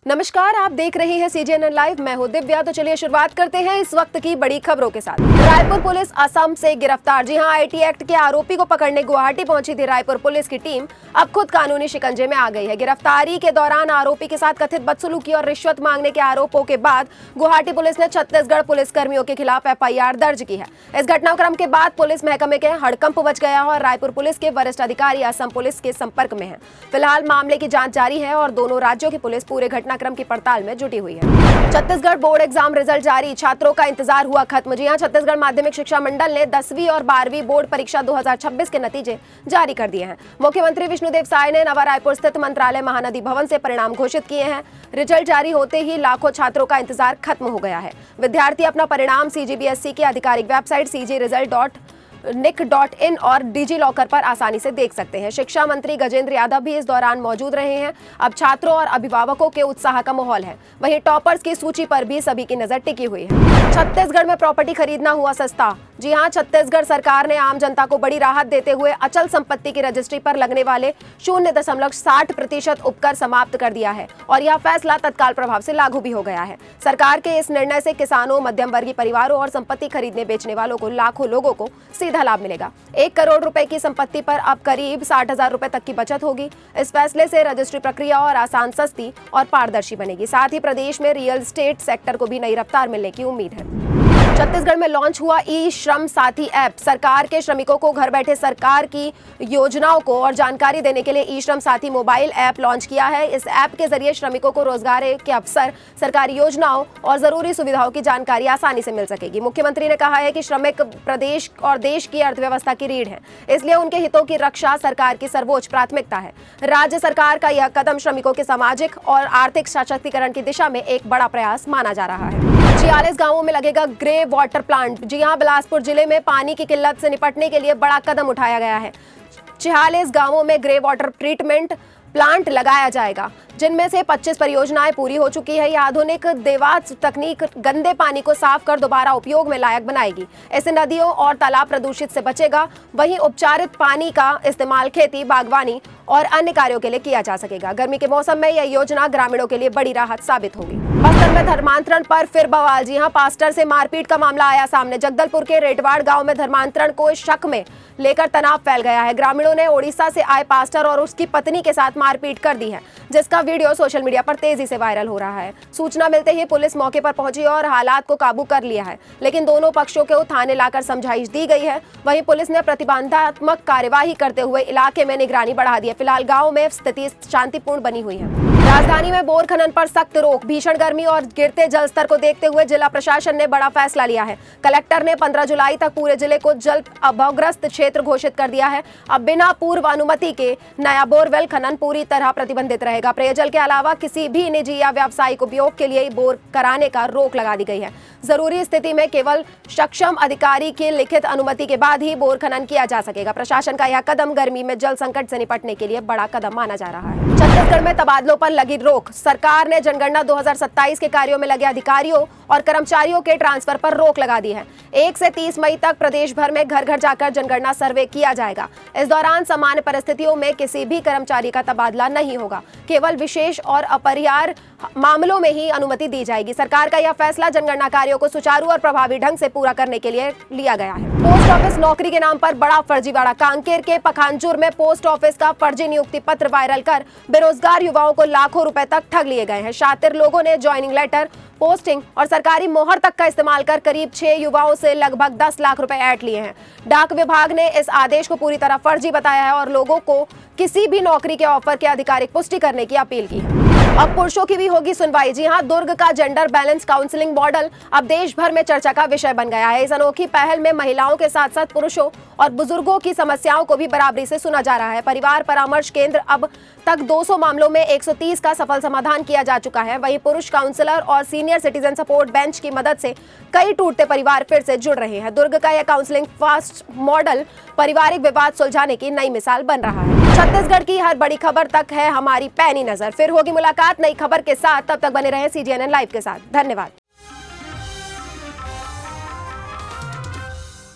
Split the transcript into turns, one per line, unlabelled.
नमस्कार, आप देख रहे हैं सीजीएनएन लाइव। मैं हूं दिव्या। तो चलिए शुरुआत करते हैं इस वक्त की बड़ी खबरों के साथ। रायपुर पुलिस असम से गिरफ्तार। जी हां, आईटी एक्ट के आरोपी को पकड़ने गुवाहाटी पहुंची थी रायपुर पुलिस की टीम। अब खुद कानूनी शिकंजे में आ गई है। गिरफ्तारी के दौरान आरोपी के साथ कथित बदसलूकी और रिश्वत मांगने के आरोपों के बाद गुवाहाटी पुलिस ने छत्तीसगढ़ पुलिस कर्मियों के खिलाफ एफआईआर दर्ज की है। इस घटनाक्रम के बाद पुलिस महकमे के हड़कंप मच गया और रायपुर पुलिस के वरिष्ठ अधिकारी असम पुलिस के संपर्क में हैं। फिलहाल मामले की जांच जारी है और दोनों राज्यों की पुलिस पूरे घटनाक्रम की पड़ताल में जुटी हुई है। छत्तीसगढ़ बोर्ड एग्जाम रिजल्ट जारी। छात्रों का इंतजार हुआ खत्म। जी हां, छत्तीसगढ़ माध्यमिक शिक्षा मंडल ने 10वीं और 12वीं बोर्ड परीक्षा 2026 के नतीजे जारी कर दिए हैं। मुख्यमंत्री विष्णुदेव साय ने नवा रायपुर स्थित मंत्रालय महानदी भवन से परिणाम घोषित किए हैं। रिजल्ट जारी होते ही लाखों छात्रों का इंतजार खत्म हो गया है। विद्यार्थी अपना परिणाम सीजीबीएसई की आधिकारिक वेबसाइट cgresult.nic.in और डिजी लॉकर पर आसानी से देख सकते हैं। शिक्षा मंत्री गजेंद्र यादव भी इस दौरान मौजूद रहे हैं। अब छात्रों और अभिभावकों के उत्साह का माहौल है। वहीं टॉपर्स की सूची पर भी सभी की नजर टिकी हुई है। छत्तीसगढ़ में प्रॉपर्टी खरीदना हुआ सस्ता। जी हां, छत्तीसगढ़ सरकार ने आम जनता को बड़ी राहत देते हुए अचल संपत्ति की रजिस्ट्री पर लगने वाले 0.60% उपकर समाप्त कर दिया है और यह फैसला तत्काल प्रभाव से लागू भी हो गया है। सरकार के इस निर्णय से किसानों, मध्यम वर्गीय परिवारों और संपत्ति खरीदने बेचने वालों को लाखों लोगों को सीधा लाभ मिलेगा। 1 करोड़ रुपए की संपत्ति पर अब करीब 60,000 रुपए तक की बचत होगी। इस फैसले से रजिस्ट्री प्रक्रिया और आसान, सस्ती और पारदर्शी बनेगी। साथ ही प्रदेश में रियल एस्टेट सेक्टर को भी नई रफ्तार मिलने की उम्मीद है। छत्तीसगढ़ में लॉन्च हुआ ई श्रम साथी ऐप। सरकार के श्रमिकों को घर बैठे सरकार की योजनाओं को और जानकारी देने के लिए ई श्रम साथी मोबाइल ऐप लॉन्च किया है। इस ऐप के जरिए श्रमिकों को रोजगार के अवसर, सरकारी योजनाओं और जरूरी सुविधाओं की जानकारी आसानी से मिल सकेगी। मुख्यमंत्री ने कहा है कि श्रमिक प्रदेश और देश की अर्थव्यवस्था की रीढ़ है, इसलिए उनके हितों की रक्षा सरकार की सर्वोच्च प्राथमिकता है। राज्य सरकार का यह कदम श्रमिकों के सामाजिक और आर्थिक सशक्तिकरण की दिशा में एक बड़ा प्रयास माना जा रहा है। 46 गांवों में लगेगा ग्रे वाटर प्लांट। जी हां, बिलासपुर जिले में पानी की किल्लत से निपटने के लिए बड़ा कदम उठाया गया है। 46 गांवों में ग्रे वाटर ट्रीटमेंट प्लांट लगाया जाएगा, जिनमें से 25 परियोजनाएं पूरी हो चुकी है। यह आधुनिक देवास तकनीक गंदे पानी को साफ कर दोबारा उपयोग में लायक बनाएगी। इससे नदियों और तालाब प्रदूषित से बचेगा। वहीं उपचारित पानी का इस्तेमाल खेती, बागवानी और अन्य कार्यों के लिए किया जा सकेगा। गर्मी के मौसम में यह योजना ग्रामीणों के लिए बड़ी राहत साबित होगी। बस्तर में धर्मांतरण पर फिर बवाल। जी हां, पास्टर से मारपीट का मामला आया सामने। जगदलपुर के रेटवाड़ गांव में धर्मांतरण को शक में लेकर तनाव फैल गया है। ग्रामीणों ने ओडिशा से आए पास्टर और उसकी पत्नी के साथ मारपीट कर दी है, जिसका वीडियो सोशल मीडिया पर तेजी से वायरल हो रहा है। सूचना मिलते ही पुलिस मौके पर पहुंची और हालात को काबू कर लिया है, लेकिन दोनों पक्षों को थाने लाकर समझाइश दी गई है। वहीं पुलिस ने प्रतिबंधात्मक कार्यवाही करते हुए इलाके में निगरानी बढ़ा दी है। फिलहाल गाँव में स्थिति शांतिपूर्ण बनी हुई है। राजधानी में बोर खनन पर सख्त रोक। भीषण गर्मी और गिरते जलस्तर को देखते हुए जिला प्रशासन ने बड़ा फैसला लिया है। कलेक्टर ने 15 जुलाई तक पूरे जिले को जल अभावग्रस्त क्षेत्र घोषित कर दिया है। अब बिना पूर्व अनुमति के नया बोरवेल खनन पूरी तरह प्रतिबंधित रहेगा। पेयजल के अलावा किसी भी निजी या व्यावसायिक उपयोग के लिए बोर कराने का रोक लगा दी गई है। जरूरी स्थिति में केवल सक्षम अधिकारी की लिखित अनुमति के बाद ही बोर खनन किया जा सकेगा। प्रशासन का यह कदम गर्मी में जल संकट से निपटने के लिए बड़ा कदम माना जा रहा है। छत्तीसगढ़ में तबादलों पर लगी रोक। सरकार ने जनगणना 2027 के कार्यों में लगे अधिकारियों और कर्मचारियों के ट्रांसफर पर रोक लगा दी है। 1 से 30 मई तक प्रदेश भर में घर घर जाकर जनगणना सर्वे किया जाएगा। इस दौरान सामान्य परिस्थितियों में किसी भी कर्मचारी का तबादला नहीं होगा। केवल विशेष और अपरिहार्य मामलों में ही अनुमति दी जाएगी। सरकार का यह फैसला जनगणना कार्यों को सुचारू और प्रभावी ढंग से पूरा करने के लिए लिया गया है। पोस्ट ऑफिस नौकरी के नाम पर बड़ा फर्जीवाड़ा। कांकेर के पखानजूर में पोस्ट ऑफिस का फर्जी नियुक्ति पत्र वायरल कर बेरोजगार युवाओं को लाखों रुपए तक ठग लिए गए हैं। शातिर लोगों ने ज्वाइनिंग लेटर, पोस्टिंग और सरकारी मोहर तक का इस्तेमाल कर करीब 6 युवाओं से लगभग 10 लाख रुपए ऐंठ लिए हैं। डाक विभाग ने इस आदेश को पूरी तरह फर्जी बताया है और लोगों को किसी भी नौकरी के ऑफर की आधिकारिक पुष्टि करने की अपील की है। अब पुरुषों की भी होगी सुनवाई। जी हां, दुर्ग का जेंडर बैलेंस काउंसलिंग मॉडल अब देश भर में चर्चा का विषय बन गया है। इस अनोखी पहल में महिलाओं के साथ साथ पुरुषों और बुजुर्गों की समस्याओं को भी बराबरी से सुना जा रहा है। परिवार परामर्श केंद्र अब तक 200 मामलों में 130 का सफल समाधान किया जा चुका है। वहीं पुरुष काउंसलर और सीनियर सिटीजन सपोर्ट बेंच की मदद से कई टूटते परिवार फिर से जुड़ रहे हैं। दुर्ग का यह काउंसलिंग फास्ट मॉडल पारिवारिक विवाद सुलझाने की नई मिसाल बन रहा है। छत्तीसगढ़ की हर बड़ी खबर तक है हमारी पैनी नजर। फिर होगी मुलाकात नई खबर के साथ। तब तक बने रहें सीजीएनएन लाइव के साथ। धन्यवाद।